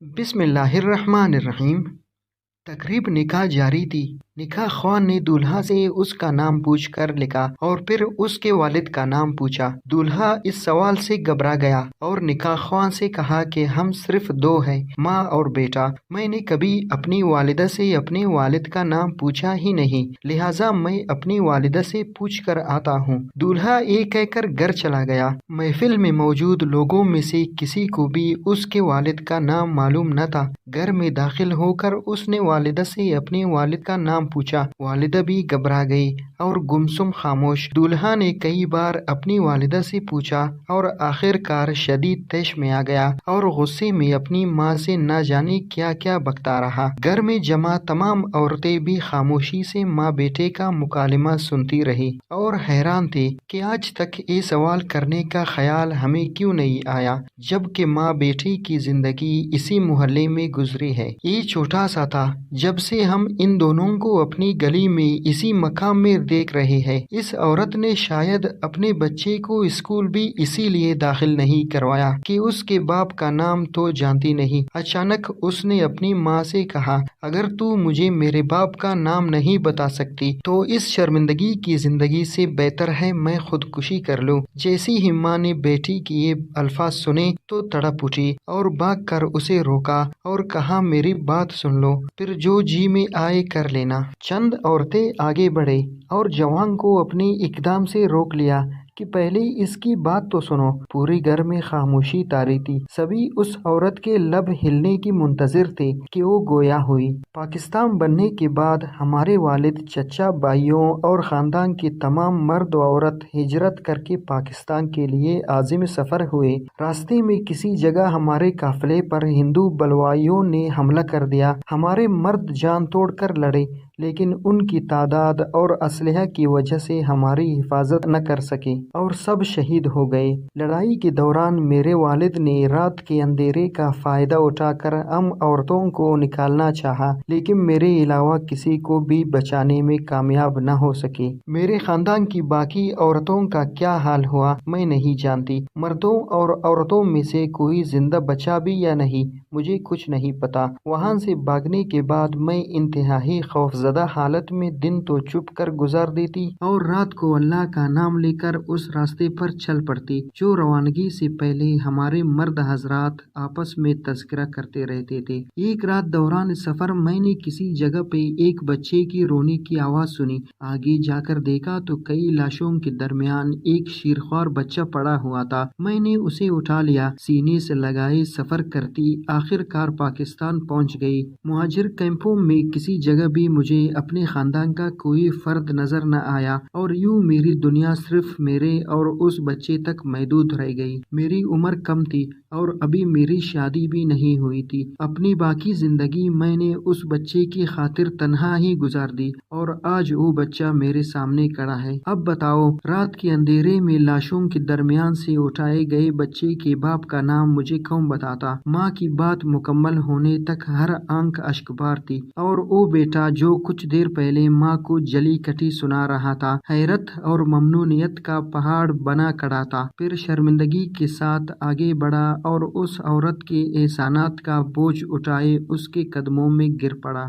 بسم اللہ الرحمن الرحیم۔ تقریب نکاح جاری تھی۔ نکاح خوان نے دولہا سے اس کا نام پوچھ کر لکھا اور پھر اس کے والد کا نام پوچھا۔ دولہا اس سوال سے گھبرا گیا اور نکاح خوان سے کہا کہ ہم صرف دو ہیں، ماں اور بیٹا۔ میں نے کبھی اپنی والدہ سے اپنے والد کا نام پوچھا ہی نہیں، لہٰذا میں اپنی والدہ سے پوچھ کر آتا ہوں۔ دولہا یہ کہہ کر گھر چلا گیا۔ محفل میں موجود لوگوں میں سے کسی کو بھی اس کے والد کا نام معلوم نہ تھا۔ گھر میں داخل ہو کر اس نے والدہ سے اپنے والد کا نام پوچھا۔ والدہ بھی گھبرا گئی اور گمسم خاموش۔ دولہا نے کئی بار اپنی والدہ سے پوچھا اور آخر کار شدید طیش میں آ گیا اور غصے میں اپنی ماں سے نہ جانے کیا کیا بکتا رہا۔ گھر میں جمع تمام عورتیں بھی خاموشی سے ماں بیٹے کا مکالمہ سنتی رہی اور حیران تھی کہ آج تک یہ سوال کرنے کا خیال ہمیں کیوں نہیں آیا، جبکہ ماں بیٹے کی زندگی اسی محلے میں گزری ہے۔ یہ چھوٹا سا تھا جب سے ہم ان دونوں کو اپنی گلی میں اسی مقام میں دیکھ رہے ہیں۔ اس عورت نے شاید اپنے بچے کو اسکول بھی اسی لیے داخل نہیں کروایا کہ اس کے باپ کا نام تو جانتی نہیں۔ اچانک اس نے اپنی ماں سے کہا، اگر تو مجھے میرے باپ کا نام نہیں بتا سکتی تو اس شرمندگی کی زندگی سے بہتر ہے میں خودکشی کر لوں۔ جیسی ہی ماں نے بیٹی کے یہ الفاظ سنے تو تڑپ اٹھی اور بھاگ کر اسے روکا اور کہا، میری بات سن لو، پھر جو جی میں آئے کر لینا۔ چند عورتیں آگے بڑھیں اور جوان کو اپنے اقدام سے روک لیا کہ پہلے اس کی بات تو سنو۔ پورے گھر میں خاموشی طاری تھی۔ سبھی اس عورت کے لب ہلنے کی منتظر تھے کہ وہ گویا ہوئی۔ پاکستان بننے کے بعد ہمارے والد، چچا، بھائیوں اور خاندان کے تمام مرد و عورت ہجرت کر کے پاکستان کے لیے عازم سفر ہوئے۔ راستے میں کسی جگہ ہمارے قافلے پر ہندو بلوائیوں نے حملہ کر دیا۔ ہمارے مرد جان توڑ کر لڑے، لیکن ان کی تعداد اور اسلحہ کی وجہ سے ہماری حفاظت نہ کر سکے اور سب شہید ہو گئے۔ لڑائی کے دوران میرے والد نے رات کے اندھیرے کا فائدہ اٹھا کر ہم عورتوں کو نکالنا چاہا، لیکن میرے علاوہ کسی کو بھی بچانے میں کامیاب نہ ہو سکے۔ میرے خاندان کی باقی عورتوں کا کیا حال ہوا میں نہیں جانتی۔ مردوں اور عورتوں میں سے کوئی زندہ بچا بھی یا نہیں، مجھے کچھ نہیں پتا۔ وہاں سے بھاگنے کے بعد میں انتہائی خوفزدہ حالت میں دن تو چھپ کر گزار دیتی اور رات کو اللہ کا نام لے کر اس راستے پر چل پڑتی جو روانگی سے پہلے ہمارے مرد حضرات آپس میں تذکرہ کرتے رہتے تھے۔ ایک رات دوران سفر میں نے کسی جگہ پہ ایک بچے کی رونے کی آواز سنی۔ آگے جا کر دیکھا تو کئی لاشوں کے درمیان ایک شیرخوار بچہ پڑا ہوا تھا۔ میں نے اسے اٹھا لیا، سینے سے لگائے سفر کرتی آخر کار پاکستان پہنچ گئی۔ مہاجر کیمپوں میں کسی جگہ بھی مجھے اپنے خاندان کا کوئی فرد نظر نہ آیا اور یوں میری دنیا صرف میرے اور اس بچے تک محدود رہ گئی۔ میری عمر کم تھی اور ابھی میری شادی بھی نہیں ہوئی تھی۔ اپنی باقی زندگی میں نے اس بچے کی خاطر تنہا ہی گزار دی اور آج وہ بچہ میرے سامنے کھڑا ہے۔ اب بتاؤ، رات کے اندھیرے میں لاشوں کے درمیان سے اٹھائے گئے بچے کے باپ کا نام مجھے کون بتاتا؟ ماں کی بات مکمل ہونے تک ہر آنکھ اشکبار تھی اور وہ بیٹا جو کچھ دیر پہلے ماں کو جلی کٹی سنا رہا تھا حیرت اور ممنونیت کا پہاڑ بنا کھڑا تھا۔ پھر شرمندگی کے ساتھ آگے بڑھا اور اس عورت کے احسانات کا بوجھ اٹھائے اس کے قدموں میں گر پڑا۔